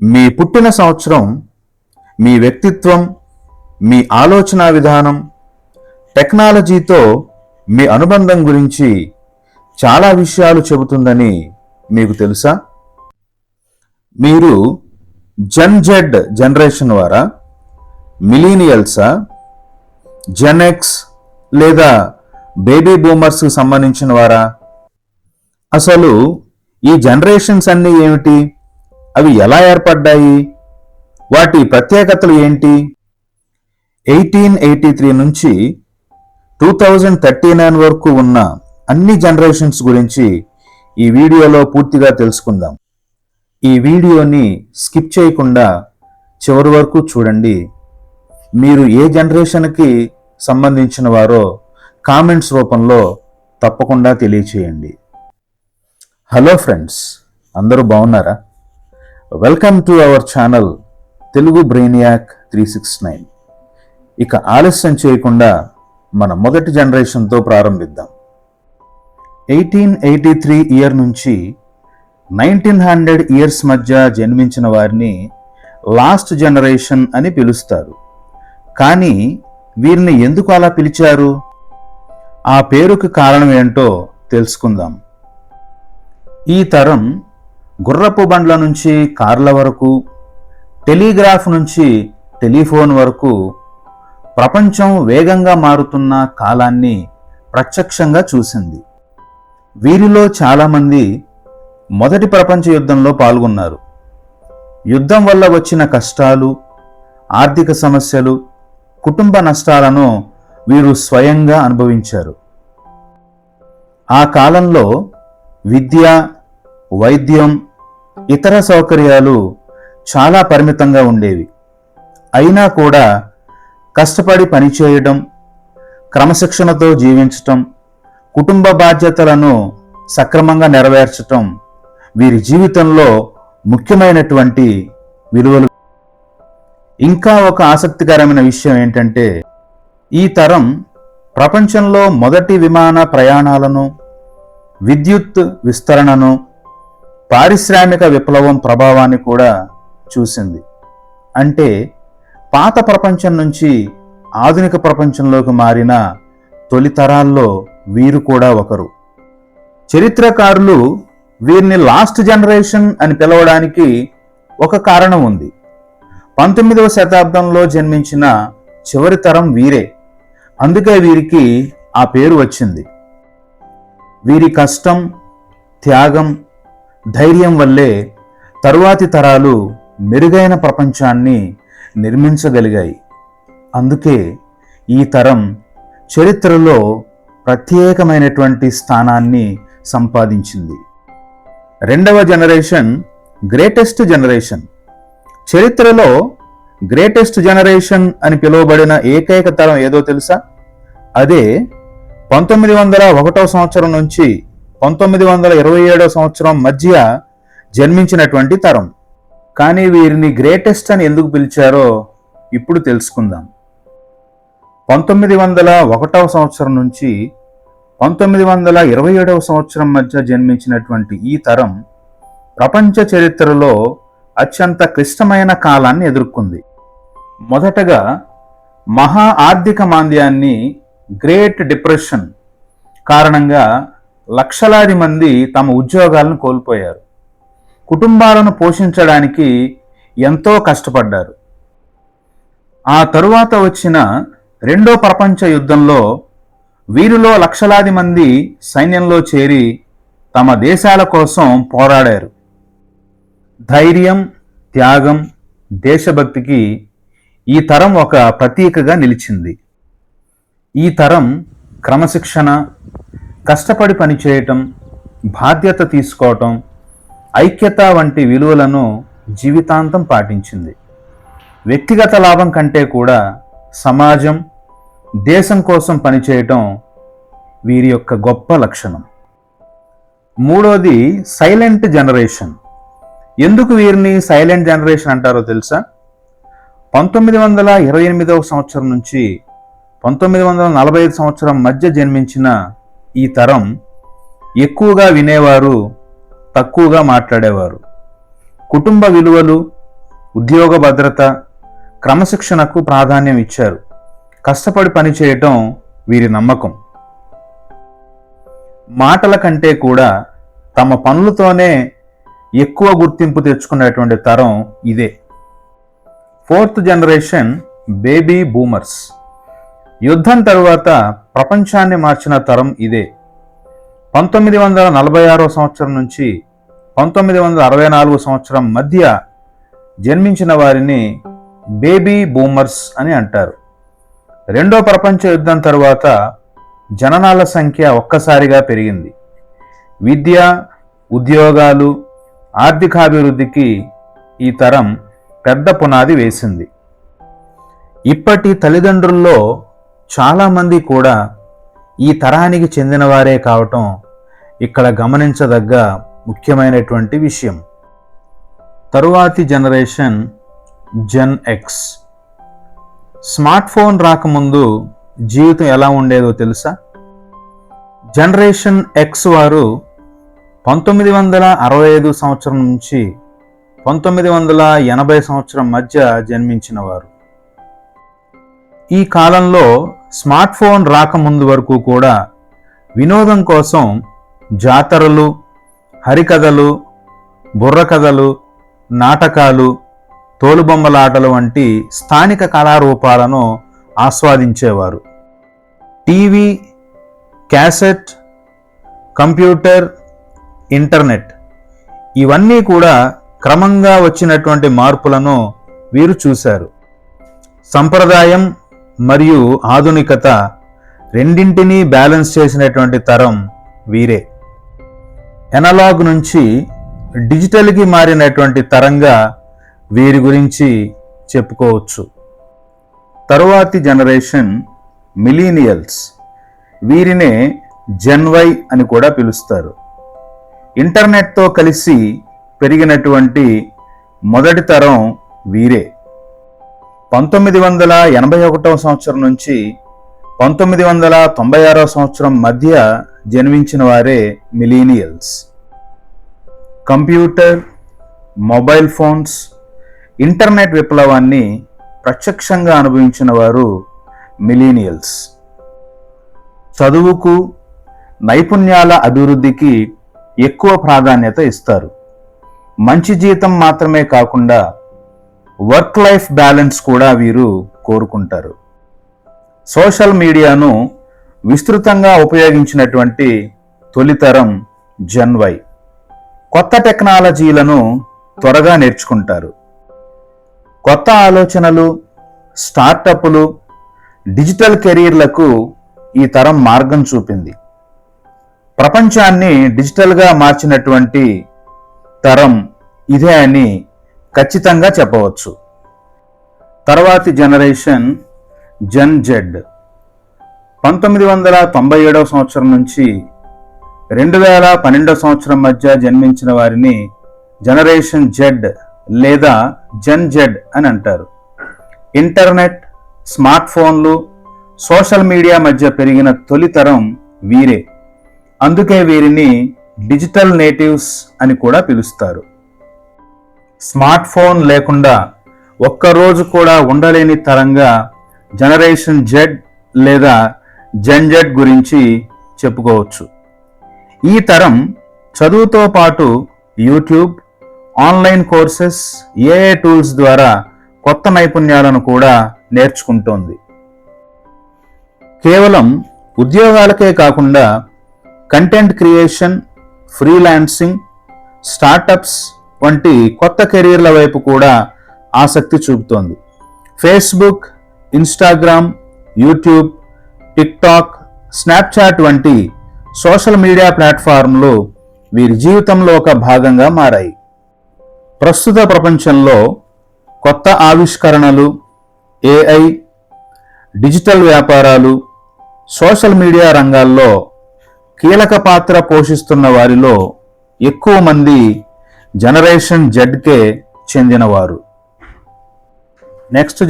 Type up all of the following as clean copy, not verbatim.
మీ పుట్టిన సంవత్సరం మీ వ్యక్తిత్వం, మీ ఆలోచన విధానం, టెక్నాలజీతో మీ అనుబంధం గురించి చాలా విషయాలు చెబుతుందని మీకు తెలుసా? మీరు జెన్ జెడ్ జనరేషన్ వారా, మిలీనియల్సా, జెన్ ఎక్స్ లేదా బేబీ బూమర్స్కి సంబంధించిన వారా? అసలు ఈ జనరేషన్స్ అన్నీ ఏమిటి? అవి ఎలా ఏర్పడ్డాయి? వాటి ప్రత్యేకతలు ఏంటి? 1883 నుంచి 2039 వరకు ఉన్న అన్ని జనరేషన్స్ గురించి ఈ వీడియోలో పూర్తిగా తెలుసుకుందాం. ఈ వీడియోని స్కిప్ చేయకుండా చివరి వరకు చూడండి. మీరు ఏ జనరేషన్కి సంబంధించిన వారో కామెంట్స్ రూపంలో తప్పకుండా తెలియచేయండి. హలో ఫ్రెండ్స్, అందరూ బాగున్నారా? Welcome to our channel Telugu brainiac 369. ఇక ఆలస్యం చేయకుండా మన మొదటి జనరేషన్తో ప్రారంభిద్దాం. 1883 ఇయర్ నుంచి 1900 ఇయర్స్ మధ్య జన్మించిన వారిని లాస్ట్ జనరేషన్ అని పిలుస్తారు. కానీ వీరిని ఎందుకు అలా పిలిచారు? ఆ పేరుకు కారణం ఏంటో తెలుసుకుందాం. ఈ తరం గుర్రపు బండ్ల నుంచి కార్ల వరకు, టెలిగ్రాఫ్ నుంచి టెలిఫోన్ వరకు ప్రపంచం వేగంగా మారుతున్న కాలాన్ని ప్రత్యక్షంగా చూసింది. వీరిలో చాలామంది మొదటి ప్రపంచ యుద్ధంలో పాల్గొన్నారు. యుద్ధం వల్ల వచ్చిన కష్టాలు, ఆర్థిక సమస్యలు, కుటుంబ నష్టాలను వీరు స్వయంగా అనుభవించారు. ఆ కాలంలో విద్య, వైద్యం, ఇతర సౌకర్యాలు చాలా పరిమితంగా ఉండేవి. అయినా కూడా కష్టపడి పనిచేయడం, క్రమశిక్షణతో జీవించటం, కుటుంబ బాధ్యతలను సక్రమంగా నెరవేర్చటం వీరి జీవితంలో ముఖ్యమైనటువంటి విలువలు. ఇంకా ఒక ఆసక్తికరమైన విషయం ఏంటంటే, ఈ తరం ప్రపంచంలో మొదటి విమాన ప్రయాణాలను, విద్యుత్ విస్తరణను, పారిశ్రామిక విప్లవం ప్రభావాన్ని కూడా చూసింది. అంటే పాత ప్రపంచం నుంచి ఆధునిక ప్రపంచంలోకి మారిన తొలి తరాల్లో వీరు కూడా ఒకరు. చరిత్రకారులు వీరిని లాస్ట్ జనరేషన్ అని పిలవడానికి ఒక కారణం ఉంది. 19వ శతాబ్దంలో జన్మించిన చివరి తరం వీరే. అందుకే వీరికి ఆ పేరు వచ్చింది. వీరి కష్టం, త్యాగం, ధైర్యం వల్లే తరువాతి తరాలు మెరుగైన ప్రపంచాన్ని నిర్మించగలిగాయి. అందుకే ఈ తరం చరిత్రలో ప్రత్యేకమైనటువంటి స్థానాన్ని సంపాదించింది. రెండవ జనరేషన్ గ్రేటెస్ట్ జనరేషన్. చరిత్రలో గ్రేటెస్ట్ జనరేషన్ అని పిలువబడిన ఏకైక తరం ఏదో తెలుసా? అదే 1901వ సంవత్సరం నుంచి 1927వ సంవత్సరం మధ్య జన్మించినటువంటి తరం. కానీ వీరిని గ్రేటెస్ట్ అని ఎందుకు పిలిచారో ఇప్పుడు తెలుసుకుందాం. 1901వ సంవత్సరం నుంచి 1927వ సంవత్సరం మధ్య జన్మించినటువంటి ఈ తరం ప్రపంచ చరిత్రలో అత్యంత క్లిష్టమైన కాలాన్ని ఎదుర్కొంది. మొదటగా మహా ఆర్థిక మాంద్యాన్ని, గ్రేట్ డిప్రెషన్ కారణంగా లక్షలాది మంది తమ ఉద్యోగాలను కోల్పోయారు. కుటుంబాలను పోషించడానికి ఎంతో కష్టపడ్డారు. ఆ తరువాత వచ్చిన రెండో ప్రపంచ యుద్ధంలో వీరిలో లక్షలాది మంది సైన్యంలో చేరి తమ దేశాల కోసం పోరాడారు. ధైర్యం, త్యాగం, దేశభక్తికి ఈ తరం ఒక ప్రతీకగా నిలిచింది. ఈ తరం క్రమశిక్షణ, కష్టపడి పనిచేయటం, బాధ్యత తీసుకోవటం, ఐక్యత వంటి విలువలను జీవితాంతం పాటించింది. వ్యక్తిగత లాభం కంటే కూడా సమాజం, దేశం కోసం పనిచేయటం వీరి యొక్క గొప్ప లక్షణం. మూడోది సైలెంట్ జనరేషన్. ఎందుకు వీరిని సైలెంట్ జనరేషన్ అంటారో తెలుసా? 1928వ సంవత్సరం నుంచి 1945 సంవత్సరం మధ్య జన్మించిన ఈ తరం ఎక్కువగా వినేవారు, తక్కువగా మాట్లాడేవారు. కుటుంబ విలువలు, ఉద్యోగ భద్రత, క్రమశిక్షణకు ప్రాధాన్యం ఇచ్చారు. కష్టపడి పనిచేయటం వీరి నమ్మకం. మాటల కంటే కూడా తమ పనులతోనే ఎక్కువ గుర్తింపు తెచ్చుకున్నటువంటి తరం ఇదే. Fourth generation baby boomers. యుద్ధం తరువాత ప్రపంచాన్ని మార్చిన తరం ఇదే. 1946 సంవత్సరం నుంచి 1964 సంవత్సరం మధ్య జన్మించిన వారిని బేబీ బూమర్స్ అని అంటారు. రెండో ప్రపంచ యుద్ధం తరువాత జననాల సంఖ్య ఒక్కసారిగా పెరిగింది. విద్య, ఉద్యోగాలు, ఆర్థికాభివృద్ధికి ఈ తరం పెద్ద పునాది వేసింది. ఇప్పటి తల్లిదండ్రుల్లో చాలామంది కూడా ఈ తరానికి చెందినవారే కావటం ఇక్కడ గమనించదగ్గ ముఖ్యమైనటువంటి విషయం. తరువాతి జనరేషన్ జెన్ ఎక్స్. స్మార్ట్ ఫోన్ రాకముందు జీవితం ఎలా ఉండేదో తెలుసా? జనరేషన్ ఎక్స్ వారు 1965 సంవత్సరం నుంచి 1980 సంవత్సరం మధ్య జన్మించిన వారు. ఈ కాలంలో స్మార్ట్ ఫోన్ రాకముందు వరకు కూడా వినోదం కోసం జాతరలు, హరికథలు, బుర్రకథలు, నాటకాలు, తోలుబొమ్మలాటలు వంటి స్థానిక కళారూపాలను ఆస్వాదించేవారు. టీవీ, క్యాసెట్, కంప్యూటర్, ఇంటర్నెట్ ఇవన్నీ కూడా క్రమంగా వచ్చినటువంటి మార్పులను వీరు చూశారు. సంప్రదాయం మరియు ఆధునికత రెండింటినీ బ్యాలెన్స్ చేసినటువంటి తరం వీరే. ఎనలాగ్ నుంచి డిజిటల్కి మారినటువంటి తరంగా వీరి గురించి చెప్పుకోవచ్చు. తరువాతి జనరేషన్ మిలీనియల్స్. వీరినే జెన్ వై అని కూడా పిలుస్తారు. ఇంటర్నెట్తో కలిసి పెరిగినటువంటి మొదటి తరం వీరే. 1981 సంవత్సరం నుంచి 1996 సంవత్సరం మధ్య జన్మించిన వారే millennials. Computer, mobile phones, internet విప్లవాన్ని ప్రత్యక్షంగా అనుభవించిన వారు మిలీనియల్స్. చదువుకు, నైపుణ్యాల అభివృద్ధికి ఎక్కువ ప్రాధాన్యత ఇస్తారు. మంచి జీతం మాత్రమే కాకుండా వర్క్ లైఫ్ బ్యాలెన్స్ కూడా వీరు కోరుకుంటారు. సోషల్ మీడియాను విస్తృతంగా ఉపయోగించినటువంటి తొలితరం జెన్ వై. కొత్త టెక్నాలజీలను త్వరగా నేర్చుకుంటారు. కొత్త ఆలోచనలు, స్టార్టప్లు, డిజిటల్ కెరీర్లకు ఈ తరం మార్గం చూపింది. ప్రపంచాన్ని డిజిటల్గా మార్చినటువంటి తరం ఇదే అని ఖచ్చితంగా చెప్పవచ్చు. తర్వాతి జనరేషన్ జెన్ జెడ్. 1997 సంవత్సరం నుంచి 2012 సంవత్సరం మధ్య జన్మించిన వారిని జనరేషన్ జెడ్ లేదా జెన్ జెడ్ అని అంటారు. ఇంటర్నెట్, స్మార్ట్ ఫోన్లు, సోషల్ మీడియా మధ్య పెరిగిన తొలితరం వీరే. అందుకే వీరిని డిజిటల్ నేటివ్స్ అని కూడా పిలుస్తారు. స్మార్ట్ ఫోన్ లేకుండా ఒక్కరోజు కూడా ఉండలేని తరంగా జనరేషన్ జెడ్ లేదా జెన్ జెడ్ గురించి చెప్పుకోవచ్చు. ఈ తరం చదువుతో పాటు YouTube, online courses, AI tools ద్వారా కొత్త నైపుణ్యాలను కూడా నేర్చుకుంటోంది. కేవలం ఉద్యోగాలకే కాకుండా కంటెంట్ క్రియేషన్, ఫ్రీలాన్సింగ్, స్టార్టప్స్ వంటి కొత్త కెరీర్ల వైపు కూడా ఆసక్తి చూపుతోంది. Facebook, Instagram, YouTube, TikTok, Snapchat వంటి సోషల్ మీడియా ప్లాట్ఫామ్లు వీరి జీవితంలో ఒక భాగంగా మారాయి. ప్రస్తుత ప్రపంచంలో కొత్త ఆవిష్కరణలు, ఏఐ, డిజిటల్ వ్యాపారాలు, సోషల్ మీడియా రంగాల్లో కీలక పాత్ర పోషిస్తున్న వారిలో ఎక్కువ మంది జనరేషన్ జెడ్కే చెందినవారు. Next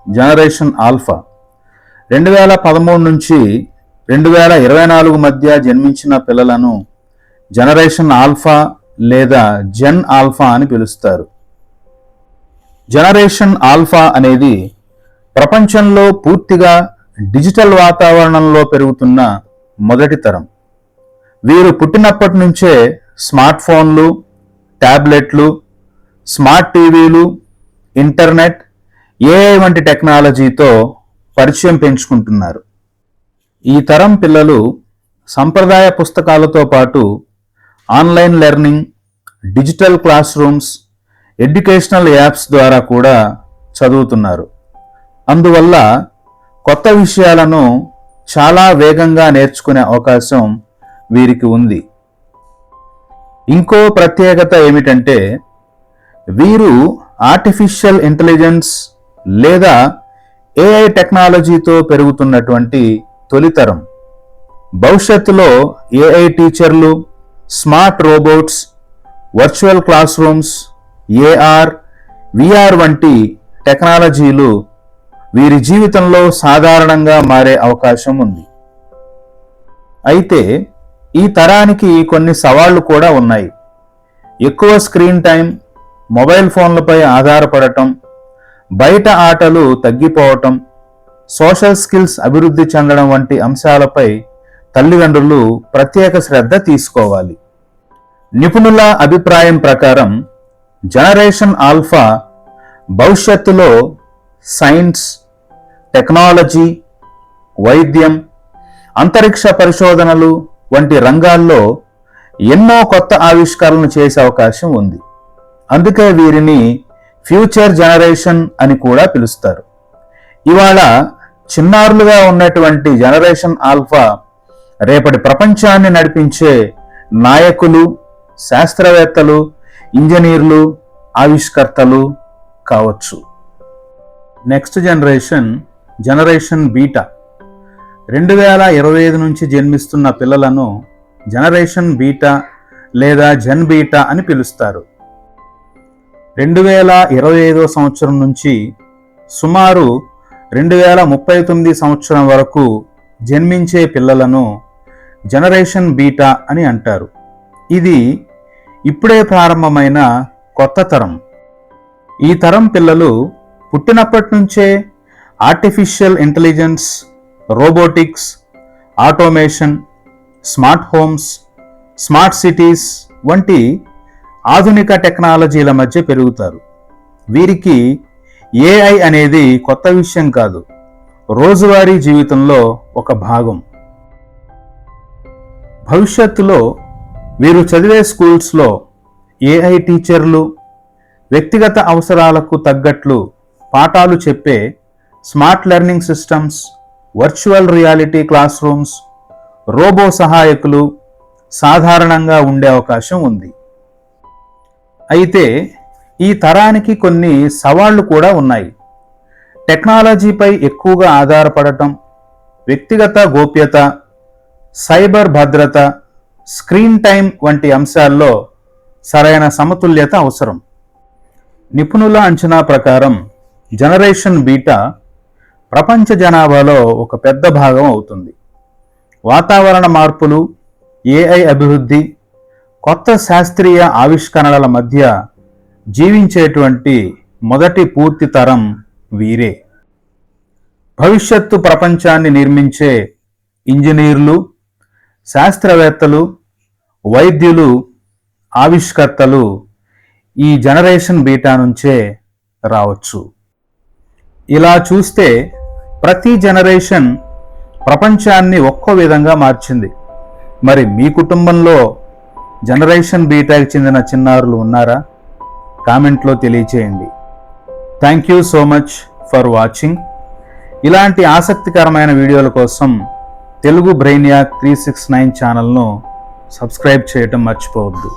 generation alpha. 2013 నుంచి 2024 మధ్య జన్మించిన పిల్లలను జనరేషన్ ఆల్ఫా లేదా జెన్ ఆల్ఫా అని పిలుస్తారు. జనరేషన్ ఆల్ఫా అనేది ప్రపంచంలో పూర్తిగా డిజిటల్ వాతావరణంలో పెరుగుతున్న మొదటి తరం. వీరు పుట్టినప్పటి నుంచే స్మార్ట్ ఫోన్లు, ట్యాబ్లెట్లు, స్మార్ట్ టీవీలు, ఇంటర్నెట్, ఏఐ వంటి టెక్నాలజీతో పరిచయం పెంచుకుంటున్నారు. ఈ తరం పిల్లలు సంప్రదాయ పుస్తకాలతో పాటు online learning, digital class rooms, educational apps ద్వారా కూడా చదువుతున్నారు. అందువల్ల కొత్త విషయాలను చాలా వేగంగా నేర్చుకునే అవకాశం వీరికి ఉంది. ఇంకో ప్రత్యేకత ఏమిటంటే వీరు ఆర్టిఫిషియల్ ఇంటెలిజెన్స్ లేదా ఏఐ టెక్నాలజీతో పెరుగుతున్నటువంటి తొలితరం. భవిష్యత్తులో ఏఐ టీచర్లు, smart robots, virtual classrooms, AR, VR వంటి టెక్నాలజీలు వీరి జీవితంలో సాధారణంగా మారే అవకాశం ఉంది. అయితే ఈ తరానికి కొన్ని సవాళ్లు కూడా ఉన్నాయి. ఎక్కువ స్క్రీన్ టైం, మొబైల్ ఫోన్లపై ఆధారపడటం, బయట ఆటలు తగ్గిపోవటం, సోషల్ స్కిల్స్ అభివృద్ధి చెందడం వంటి అంశాలపై తల్లిదండ్రులు ప్రత్యేక శ్రద్ధ తీసుకోవాలి. నిపుణుల అభిప్రాయం ప్రకారం జనరేషన్ ఆల్ఫా భవిష్యత్తులో సైన్స్, టెక్నాలజీ, వైద్యం, అంతరిక్ష పరిశోధనలు వంటి రంగాల్లో ఎన్నో కొత్త ఆవిష్కరణలు చేసే అవకాశం ఉంది. అందుకే వీరిని ఫ్యూచర్ జనరేషన్ అని కూడా పిలుస్తారు. ఇవాళ చిన్నారులుగా ఉన్నటువంటి జనరేషన్ ఆల్ఫా రేపటి ప్రపంచాన్ని నడిపించే నాయకులు, శాస్త్రవేత్తలు, ఇంజనీర్లు, ఆవిష్కర్తలు కావచ్చు. Next generation beta. 2025 నుంచి జన్మిస్తున్న పిల్లలను జనరేషన్ బీటా లేదా జెన్ బీటా అని పిలుస్తారు. 2025 సంవత్సరం నుంచి సుమారు 2039 సంవత్సరం వరకు జన్మించే పిల్లలను జనరేషన్ బీటా అని అంటారు. ఇది ఇప్పుడే ప్రారంభమైన కొత్త తరం. ఈ తరం పిల్లలు పుట్టినప్పటి నుంచే artificial intelligence, robotics, automation, smart homes, smart cities వంటి ఆధునిక టెక్నాలజీల మధ్య పెరుగుతారు. వీరికి ఏఐ అనేది కొత్త విషయం కాదు, రోజువారీ జీవితంలో ఒక భాగం. భవిష్యత్తులో వీరు చదివే స్కూల్స్లో ఏఐ టీచర్లు, వ్యక్తిగత అవసరాలకు తగ్గట్లు పాఠాలు చెప్పే smart learning systems, virtual reality classrooms, robo సహాయకులు సాధారణంగా ఉండే అవకాశం ఉంది. అయితే ఈ తరానికి కొన్ని సవాళ్లు కూడా ఉన్నాయి. టెక్నాలజీపై ఎక్కువగా ఆధారపడటం, వ్యక్తిగత గోప్యత, సైబర్ భద్రత, స్క్రీన్ టైం వంటి అంశాల్లో సరైన సమతుల్యత అవసరం. నిపుణుల అంచనా ప్రకారం జనరేషన్ బీటా ప్రపంచ జనాభాలో ఒక పెద్ద భాగం అవుతుంది. వాతావరణ మార్పులు, ఏఐ అభివృద్ధి, కొత్త శాస్త్రీయ ఆవిష్కరణల మధ్య జీవించేటువంటి మొదటి పూర్తి తరం వీరే. భవిష్యత్తు ప్రపంచాన్ని నిర్మించే ఇంజనీర్లు, శాస్త్రవేత్తలు, వైద్యులు, ఆవిష్కర్తలు ఈ జనరేషన్ బీటా నుంచే రావచ్చు. ఇలా చూస్తే ప్రతి జనరేషన్ ప్రపంచాన్ని ఒక్కో విధంగా మార్చింది. మరి మీ కుటుంబంలో జనరేషన్ బీటాకి చెందిన చిన్నారులు ఉన్నారా? కామెంట్లో తెలియచేయండి. Thank you so much for watching. ఇలాంటి ఆసక్తికరమైన వీడియోల కోసం తెలుగు బ్రెయిన్యాక్ 369 ఛానల్ను సబ్స్క్రైబ్ చేయటం మర్చిపోవద్దు.